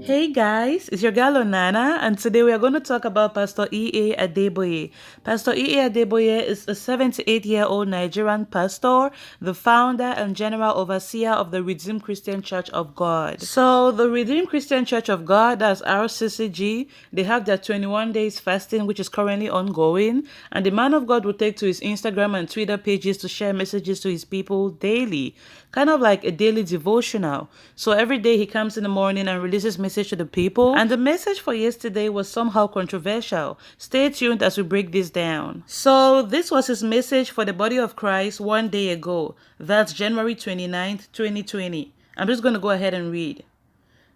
Hey guys, it's your girl Onana, and today we are going to talk about Pastor E.A. Adeboye. Pastor E.A. Adeboye is a 78-year-old Nigerian pastor, the founder and general overseer of the Redeemed Christian Church of God. So, the Redeemed Christian Church of God, that's RCCG, they have their 21 days fasting, which is currently ongoing, and the man of God will take to his Instagram and Twitter pages to share messages to his people daily, kind of like a daily devotional. So, every day he comes in the morning and releases messages to the people, and the message for yesterday was somehow controversial. Stay tuned as we break this down. So this was his message for the body of Christ one day ago. That's January 29th, 2020. I'm just going to go ahead and read.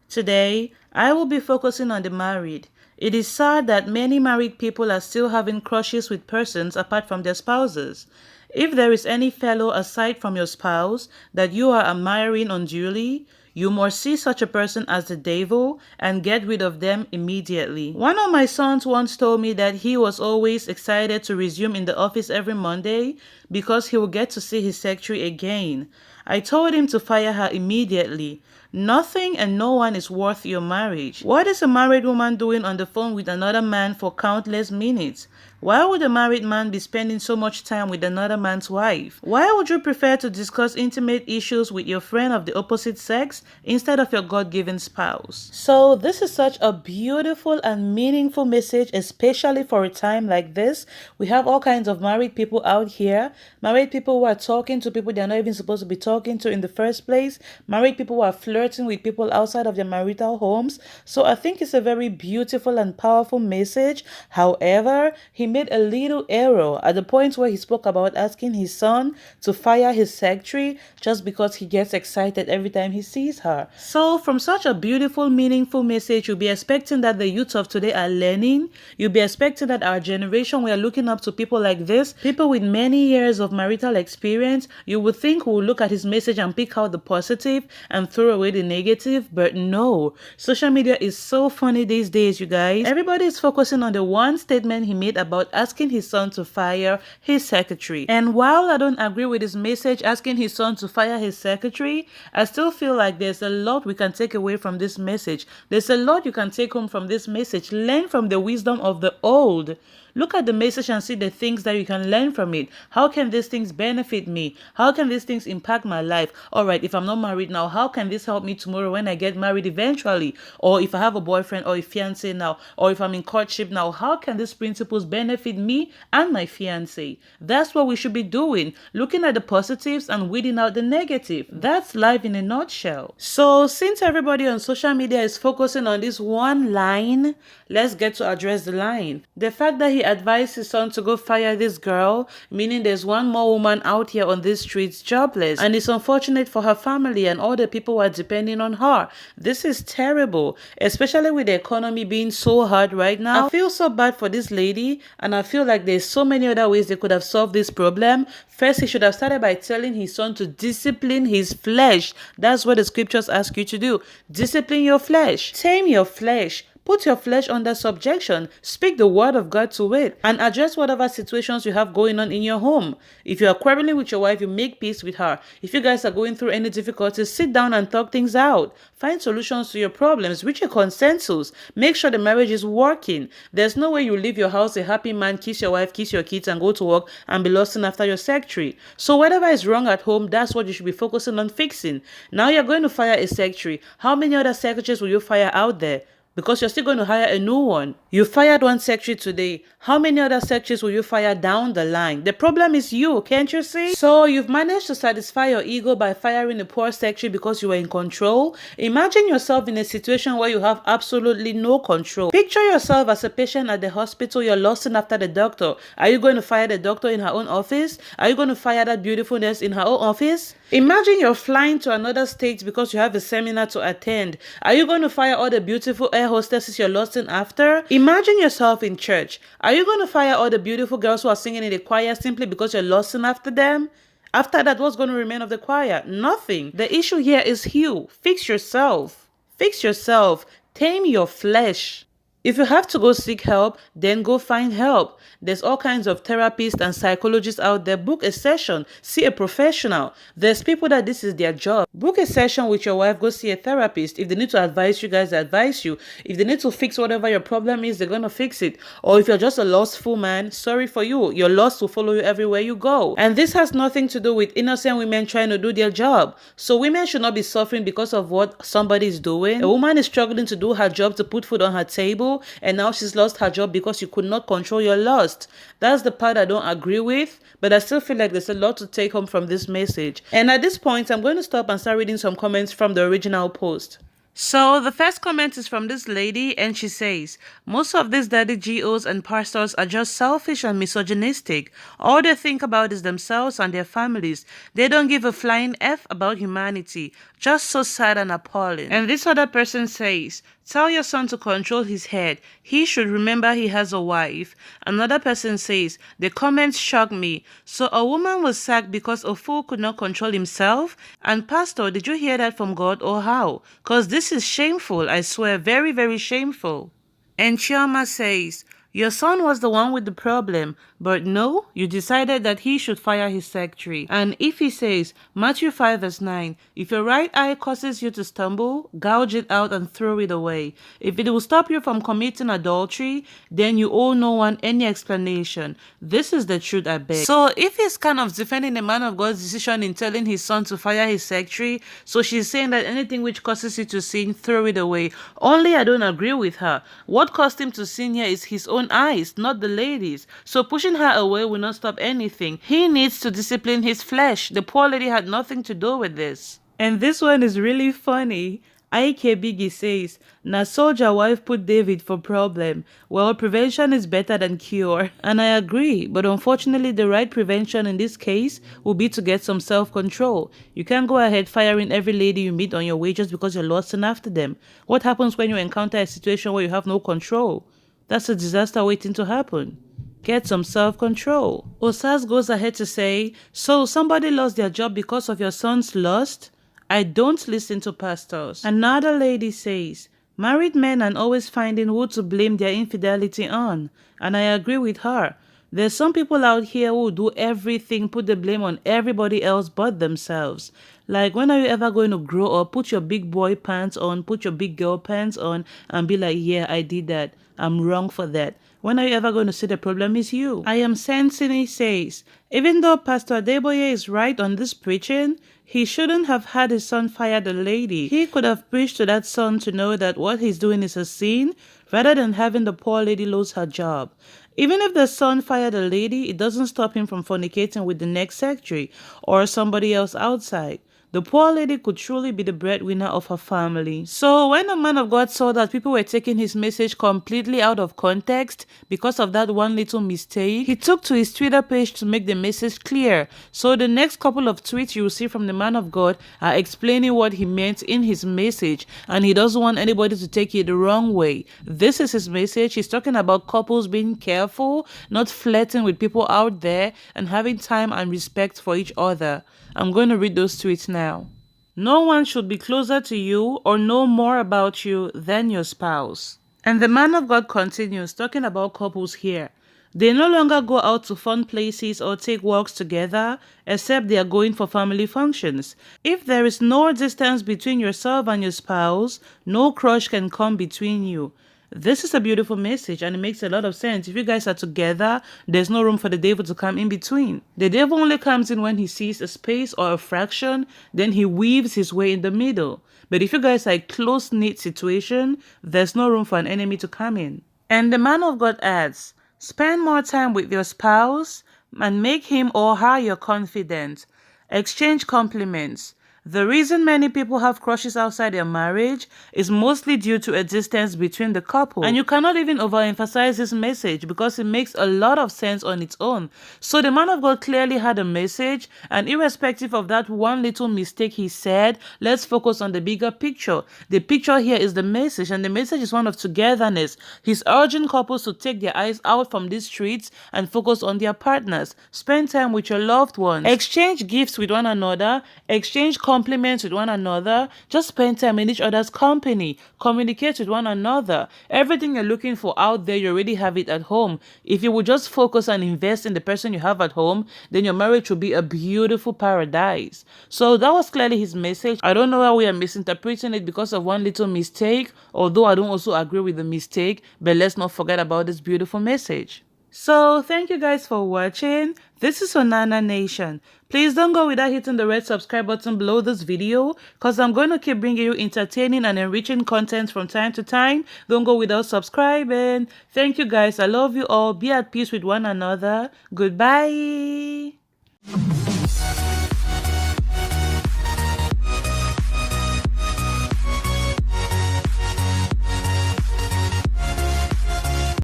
Today, I will be focusing on the married. It is sad that many married people are still having crushes with persons apart from their spouses. If there is any fellow aside from your spouse that you are admiring unduly, you must see such a person as the devil and get rid of them immediately. One of my sons once told me that he was always excited to resume in the office every Monday because he would get to see his secretary again. I told him to fire her immediately. Nothing and no one is worth your marriage. What is a married woman doing on the phone with another man for countless minutes? Why would a married man be spending so much time with another man's wife? Why would you prefer to discuss intimate issues with your friend of the opposite sex instead of your God-given spouse? So this is such a beautiful and meaningful message, especially for a time like this. We have all kinds of married people out here. Married people who are talking to people they're not even supposed to be talking to in the first place. Married people who are flirting with people outside of their marital homes. So I think it's a very beautiful and powerful message. However, he made a little error at the point where he spoke about asking his son to fire his secretary just because he gets excited every time he sees her. So from such a beautiful, meaningful message, you'll be expecting that the youth of today are learning. You'll be expecting that our generation, we are looking up to people like this, people with many years of marital experience. You would think we'll look at his message and pick out the positive and throw away the negative, but no. Social media is so funny these days, you guys. Everybody is focusing on the one statement he made about asking his son to fire his secretary. And while I don't agree with his message asking his son to fire his secretary, I still feel like there's a lot we can take away from this message. There's a lot you can take home from this message. Learn from the wisdom of the old. Look at the message and see the things that you can learn from it. How can these things benefit me? How can these things impact my life? All right, if I'm not married now, how can this help me tomorrow when I get married eventually? Or if I have a boyfriend or a fiance now, or if I'm in courtship now, how can these principles benefit me and my fiance? That's what we should be doing. Looking at the positives and weeding out the negative. That's life in a nutshell. So since everybody on social media is focusing on this one line, let's get to address the line. The fact that he advised his son to go fire this girl, meaning there's one more woman out here on these streets jobless, and it's unfortunate for her family and all the people who are depending on her. This is terrible, especially with the economy being so hard right now. I feel so bad for this lady, and I feel like there's so many other ways they could have solved this problem. First, he should have started by telling his son to discipline his flesh. That's what the scriptures ask you to do. Discipline your flesh. Tame your flesh. Put your flesh under subjection. Speak the word of God to it and address whatever situations you have going on in your home. If you are quarreling with your wife, you make peace with her. If you guys are going through any difficulties, sit down and talk things out. Find solutions to your problems. Reach a consensus. Make sure the marriage is working. There's no way you leave your house a happy man, kiss your wife, kiss your kids, and go to work and be lusting after your secretary. So whatever is wrong at home, that's what you should be focusing on fixing. Now you're going to fire a secretary. How many other secretaries will you fire out there? Because you're still going to hire a new one. You fired one secretary today. How many other secretaries will you fire down the line? The problem is you, can't you see? So you've managed to satisfy your ego by firing a poor secretary because you were in control. Imagine yourself in a situation where you have absolutely no control. Picture yourself as a patient at the hospital. You're lusting after the doctor. Are you going to fire the doctor in her own office? Are you going to fire that beautiful nurse in her own office? Imagine you're flying to another state because you have a seminar to attend. Are you going to fire all the beautiful air hostesses you're lusting after? Imagine yourself in church. Are you going to fire all the beautiful girls who are singing in the choir simply because you're lusting after them? After that, what's going to remain of the choir? Nothing. The issue here is you. Fix yourself. Fix yourself. Tame your flesh. If you have to go seek help, then go find help. There's all kinds of therapists and psychologists out there. Book a session, see a professional. There's people that this is their job. Book a session with your wife, go see a therapist. If they need to advise you guys, advise you. If they need to fix whatever your problem is, they're gonna fix it. Or if you're just a lustful man, sorry for you. Your lust will follow you everywhere you go. And this has nothing to do with innocent women trying to do their job. So women should not be suffering because of what somebody is doing. A woman is struggling to do her job to put food on her table, and now she's lost her job because you could not control your lust. That's the part I don't agree with, but I still feel like there's a lot to take home from this message. And at this point, I'm going to stop and start reading some comments from the original post. So the first comment is from this lady, and she says, most of these daddy GOs and pastors are just selfish and misogynistic. All they think about is themselves and their families. They don't give a flying F about humanity. Just so sad and appalling. And this other person says, tell your son to control his head. He should remember he has a wife. Another person says, the comments shock me. So a woman was sacked because a fool could not control himself? And pastor, did you hear that from God or how? Because this is shameful, I swear, very, very shameful. And Chioma says, your son was the one with the problem, but no, you decided that he should fire his secretary. And if he says, Matthew 5 verse 9, if your right eye causes you to stumble, gouge it out and throw it away. If it will stop you from committing adultery, then you owe no one any explanation. This is the truth, I beg. So if he's kind of defending a man of God's decision in telling his son to fire his secretary, so she's saying that anything which causes you to sin, throw it away. Only I don't agree with her. What caused him to sin here is his own eyes, not the ladies. So pushing her away will not stop anything. He needs to discipline his flesh. The poor lady had nothing to do with this. And this one is really funny. Ike Biggie says, na soldier wife put David for problem. Well, prevention is better than cure. And I agree, but unfortunately the right prevention in this case will be to get some self-control. You can't go ahead firing every lady you meet on your way just because you're lusting after them. What happens when you encounter a situation where you have no control? That's a disaster waiting to happen. Get some self-control. Osas goes ahead to say, so somebody lost their job because of your son's lust? I don't listen to pastors. Another lady says, married men are always finding who to blame their infidelity on. And I agree with her. There's some people out here who do everything, put the blame on everybody else but themselves. Like, when are you ever going to grow up, put your big boy pants on, put your big girl pants on, and be like, yeah, I did that. I'm wrong for that. When are you ever going to see the problem is you? I am sensing says, even though Pastor Adeboye is right on this preaching, he shouldn't have had his son fire the lady. He could have preached to that son to know that what he's doing is a sin, rather than having the poor lady lose her job. Even if the son fired a lady, it doesn't stop him from fornicating with the next secretary or somebody else outside. The poor lady could truly be the breadwinner of her family. So when the man of God saw that people were taking his message completely out of context because of that one little mistake, he took to his Twitter page to make the message clear. So the next couple of tweets you will see from the man of God are explaining what he meant in his message, and he doesn't want anybody to take it the wrong way. This is his message. He's talking about couples being careful, not flirting with people out there, and having time and respect for each other. I'm going to read those tweets now. No one should be closer to you or know more about you than your spouse. And the man of God continues talking about couples here. They no longer go out to fun places or take walks together, except they are going for family functions. If there is no distance between yourself and your spouse, no crush can come between you. This is a beautiful message, and it makes a lot of sense. If you guys are together, there's no room for the devil to come in between. The devil only comes in when he sees a space or a fraction, then he weaves his way in the middle. But if you guys are a close-knit situation, there's no room for an enemy to come in. And the man of God adds, spend more time with your spouse and make him or her your confidant. Exchange compliments. The reason many people have crushes outside their marriage is mostly due to a distance between the couple. And you cannot even overemphasize this message because it makes a lot of sense on its own. So the man of God clearly had a message, and irrespective of that one little mistake he said, let's focus on the bigger picture. The picture here is the message, and the message is one of togetherness. He's urging couples to take their eyes out from these streets and focus on their partners. Spend time with your loved ones. Exchange gifts with one another. Exchange compliments with one another, just spend time in each other's company, communicate with one another. Everything you're looking for out there, you already have it at home. If you would just focus and invest in the person you have at home, then your marriage will be a beautiful paradise. So that was clearly his message. I don't know how we are misinterpreting it because of one little mistake, although I don't also agree with the mistake, but let's not forget about this beautiful message. So thank you guys for watching. This is Onana Nation. Please don't go without hitting the red subscribe button below this video, because I'm going to keep bringing you entertaining and enriching content from time to time. Don't go without subscribing. Thank you guys. I love you all. Be at peace with one another. Goodbye.